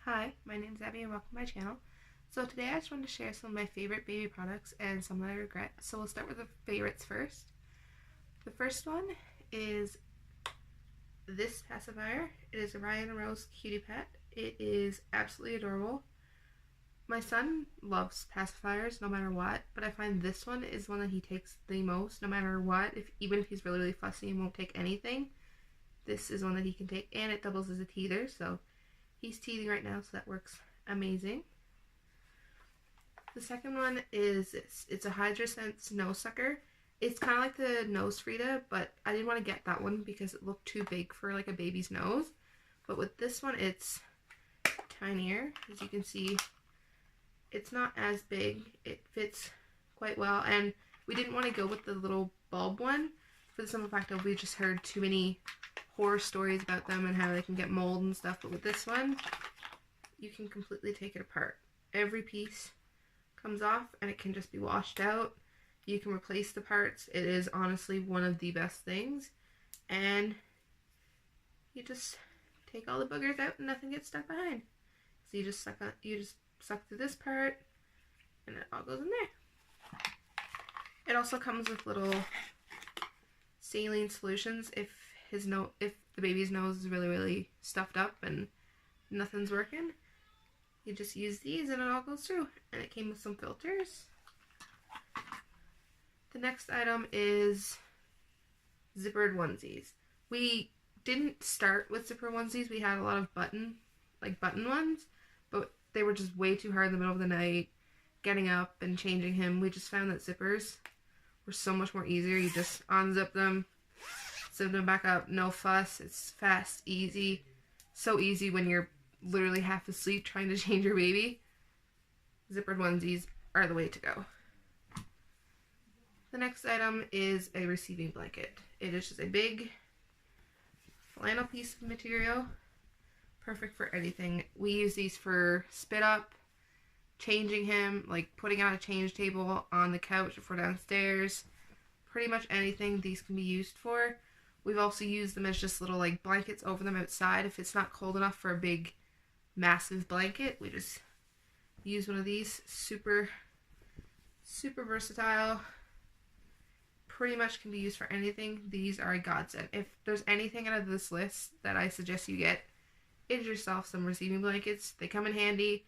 Hi, my name is Abby and welcome to my channel. So today I just wanted to share some of my favorite baby products and some that I regret. So we'll start with the favorites first. The first one is this pacifier. It is a Ryan Rose Cutie Pet. It is absolutely adorable. My son loves pacifiers no matter what, but I find this one is one that he takes the most no matter what. Even if he's really fussy and won't take anything, this is one that he can take, and it doubles as a teether, so he's teething right now, so that works amazing. The second one is this. It's a Hydrasense nose sucker. It's kind of like the Nose Frida, but I didn't want to get that one because it looked too big for like a baby's nose. But with this one, it's tinier. As you can see, it's not as big. It fits quite well, and we didn't want to go with the little bulb one for the simple fact that we just heard too many horror stories about them and how they can get mold and stuff. But with this one, you can completely take it apart. Every piece comes off and it can just be washed out. You can replace the parts. It is honestly one of the best things, and you just take all the boogers out and nothing gets stuck behind. So you just suck through this part and it all goes in there. It also comes with little saline solutions if the baby's nose is really stuffed up and nothing's working. You just use these and it all goes through. And it came with some filters. The next item is zippered onesies. We didn't start with zipper onesies. We had a lot of button ones, but they were just way too hard in the middle of the night getting up and changing him. We just found that zippers were so much more easier. You just unzip them, zip them back up, no fuss. It's fast, easy. So easy when you're literally half asleep trying to change your baby. Zippered onesies are the way to go. The next item is a receiving blanket. It is just a big flannel piece of material. Perfect for anything. We use these for spit up, changing him, like putting on a change table, on the couch if we're downstairs. Pretty much anything these can be used for. We've also used them as just little like blankets over them outside. If it's not cold enough for a big massive blanket, we just use one of these. Super versatile. Pretty much can be used for anything. These are a godsend. If there's anything out of this list that I suggest you get, get yourself some receiving blankets. They come in handy,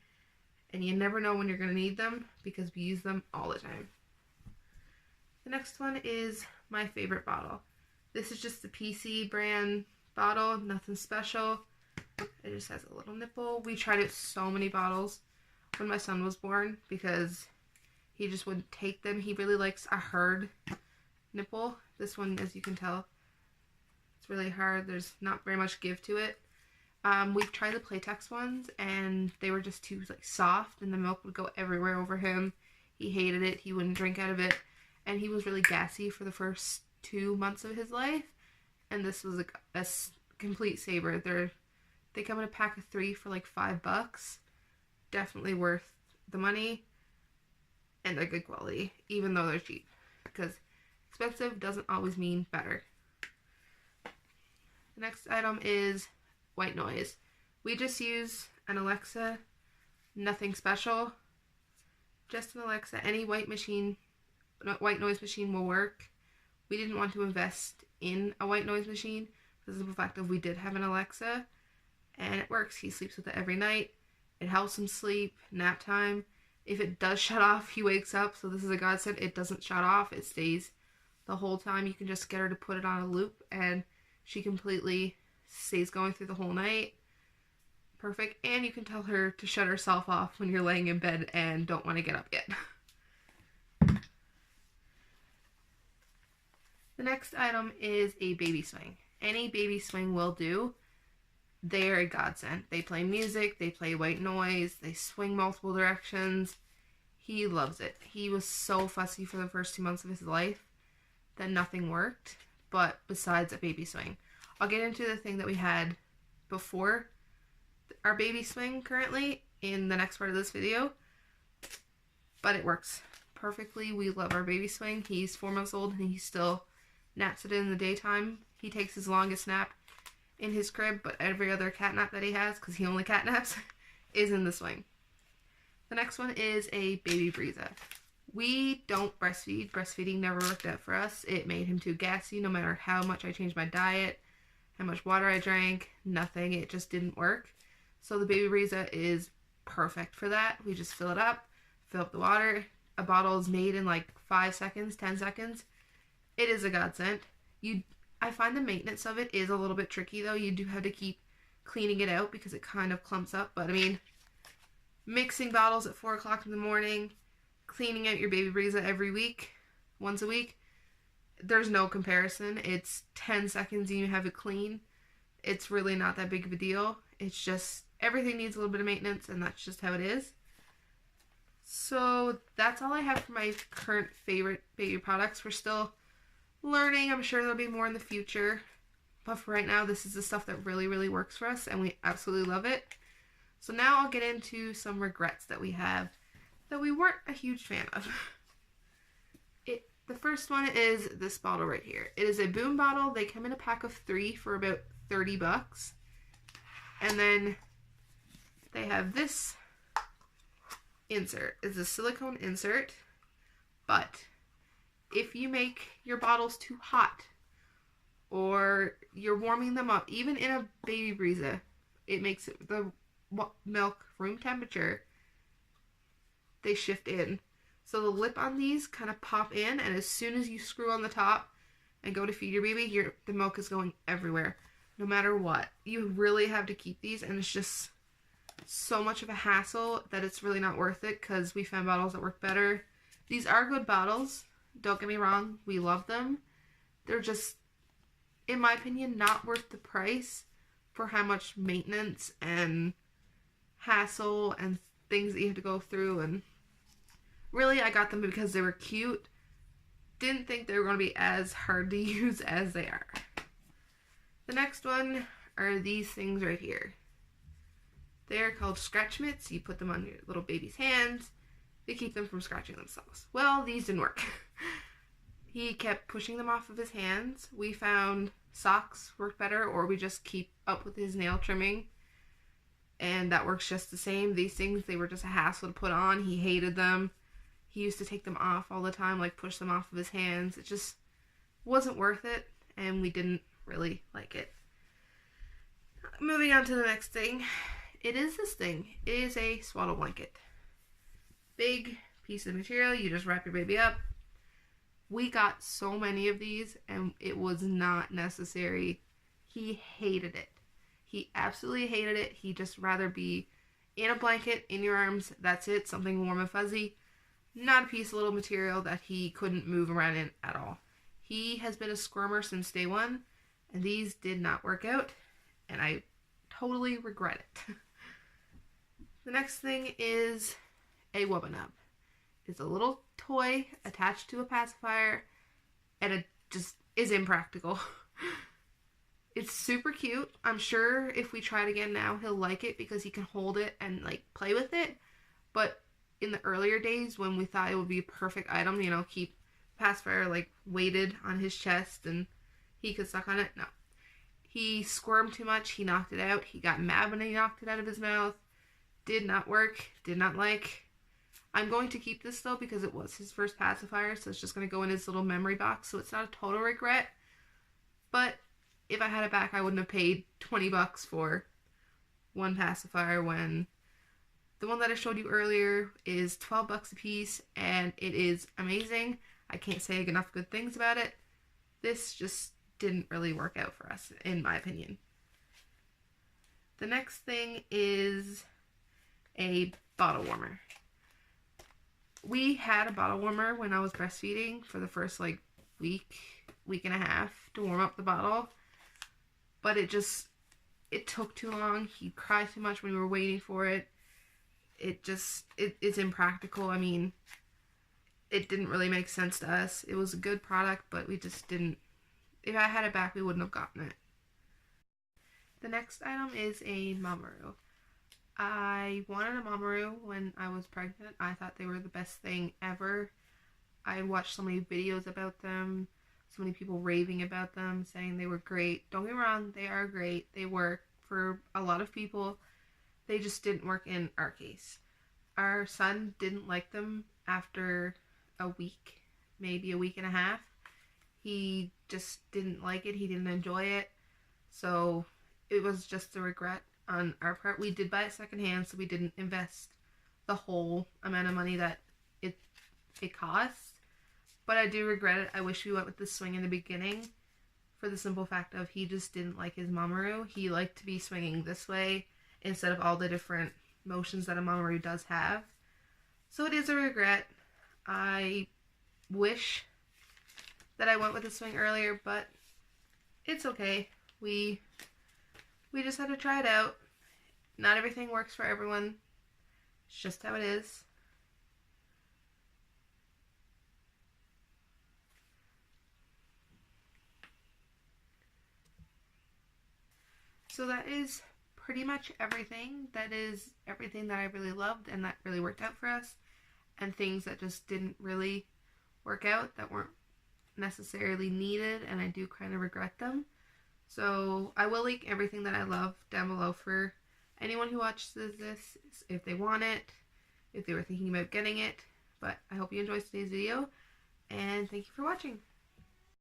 and you never know when you're going to need them because we use them all the time. The next one is my favorite bottle. This is just the PC brand bottle, nothing special. It just has a little nipple. We tried it so many bottles when my son was born because he just wouldn't take them. He really likes a hard nipple. This one, as you can tell, it's really hard. There's not very much give to it. We've tried the Playtex ones and they were just too like soft, and the milk would go everywhere over him. He hated it. He wouldn't drink out of it, and he was really gassy for the first 2 months of his life. And this was a complete saver. They come in a pack of 3 for like $5. Definitely worth the money, and they're good quality, even though they're cheap, because expensive doesn't always mean better. The next item is white noise. We just use an Alexa, nothing special, just an Alexa. Any white noise machine will work. We didn't want to invest in a white noise machine for the simple fact that we did have an Alexa, and it works. He sleeps with it every night. It helps him sleep, nap time. If it does shut off, he wakes up, so this is a godsend. It doesn't shut off. It stays the whole time. You can just get her to put it on a loop, and she completely stays going through the whole night. Perfect. And you can tell her to shut herself off when you're laying in bed and don't want to get up yet. The next item is a baby swing. Any baby swing will do. They are a godsend. They play music, they play white noise, they swing multiple directions. He loves it. He was so fussy for the first 2 months of his life that nothing worked, but besides a baby swing. I'll get into the thing that we had before our baby swing currently in the next part of this video, but it works perfectly. We love our baby swing. He's 4 months old and he still naps it in the daytime. He takes his longest nap in his crib, but every other cat nap that he has, because he only cat naps, is in the swing. The next one is a baby Brezza. We don't breastfeed. Breastfeeding never worked out for us. It made him too gassy no matter how much I changed my diet, how much water I drank, nothing. It just didn't work. So the baby Brezza is perfect for that. We just fill it up, fill up the water. A bottle is made in like 5 seconds, 10 seconds. It is a godsend. I find the maintenance of it is a little bit tricky though. You do have to keep cleaning it out because it kind of clumps up. But I mean, mixing bottles at 4 o'clock in the morning, cleaning out your baby Brezza every week, once a week, there's no comparison. It's 10 seconds and you have it clean. It's really not that big of a deal. It's just, everything needs a little bit of maintenance and that's just how it is. So that's all I have for my current favorite baby products. We're still learning. I'm sure there'll be more in the future. But for right now, this is the stuff that really, really works for us and we absolutely love it. So now I'll get into some regrets that we have that we weren't a huge fan of. The first one is this bottle right here. It is a Boom bottle. They come in a pack of 3 for about 30 bucks. And then they have this insert. It's a silicone insert. But if you make your bottles too hot or you're warming them up, even in a baby Brezza, it makes the milk room temperature, they shift in. So the lip on these kind of pop in, and as soon as you screw on the top and go to feed your baby, the milk is going everywhere, no matter what. You really have to keep these, and it's just so much of a hassle that it's really not worth it because we found bottles that work better. These are good bottles. Don't get me wrong. We love them. They're just, in my opinion, not worth the price for how much maintenance and hassle and things that you have to go through. And really, I got them because they were cute. Didn't think they were going to be as hard to use as they are. The next one are these things right here. They're called scratch mitts. You put them on your little baby's hands. They keep them from scratching themselves. Well, these didn't work. He kept pushing them off of his hands. We found socks work better, or we just keep up with his nail trimming. And that works just the same. These things, they were just a hassle to put on. He hated them. He used to take them off all the time, like push them off of his hands. It just wasn't worth it, and we didn't really like it. Moving on to the next thing. It is this thing. It is a swaddle blanket. Big piece of material. You just wrap your baby up. We got so many of these, and it was not necessary. He hated it. He absolutely hated it. He'd just rather be in a blanket, in your arms. That's it. Something warm and fuzzy. Not a piece of little material that he couldn't move around in at all. He has been a squirmer since day one, and these did not work out, and I totally regret it. The next thing is a Wubba Nub. It's a little toy attached to a pacifier, and it just is impractical. It's super cute. I'm sure if we try it again now, he'll like it because he can hold it and like play with it. But in the earlier days when we thought it would be a perfect item, you know, keep pacifier like weighted on his chest and he could suck on it, no. He squirmed too much. He knocked it out. He got mad when he knocked it out of his mouth. Did not work. Did not like. I'm going to keep this though because it was his first pacifier, so it's just going to go in his little memory box, so it's not a total regret. But if I had it back, I wouldn't have paid 20 bucks for one pacifier when the one that I showed you earlier is 12 bucks a piece, and it is amazing. I can't say enough good things about it. This just didn't really work out for us, in my opinion. The next thing is a bottle warmer. We had a bottle warmer when I was breastfeeding for the first like week and a half to warm up the bottle. But it took too long. He'd cry too much when we were waiting for it. It's impractical. I mean, it didn't really make sense to us. It was a good product, but we just didn't. If I had it back, we wouldn't have gotten it. The next item is a Mamaroo. I wanted a Mamaroo when I was pregnant. I thought they were the best thing ever. I watched so many videos about them. So many people raving about them, saying they were great. Don't get me wrong, they are great. They work for a lot of people. they just didn't work in our case. Our son didn't like them after a week, maybe a week and a half. He just didn't like it. He didn't enjoy it. So it was just a regret on our part. We did buy it secondhand, so we didn't invest the whole amount of money that it costs. But I do regret it. I wish we went with the swing in the beginning, for the simple fact of he just didn't like his Mamaroo. He liked to be swinging this way instead of all the different motions that a Mamaroo does have. So it is a regret. I wish that I went with the swing earlier, but it's okay. We just had to try it out. Not everything works for everyone. It's just how it is. So that is pretty much everything. That is everything that I really loved and that really worked out for us, and things that just didn't really work out, that weren't necessarily needed, and I do kind of regret them. So I will link everything that I love down below for anyone who watches this, if they want it, if they were thinking about getting it. But I hope you enjoyed today's video, and thank you for watching.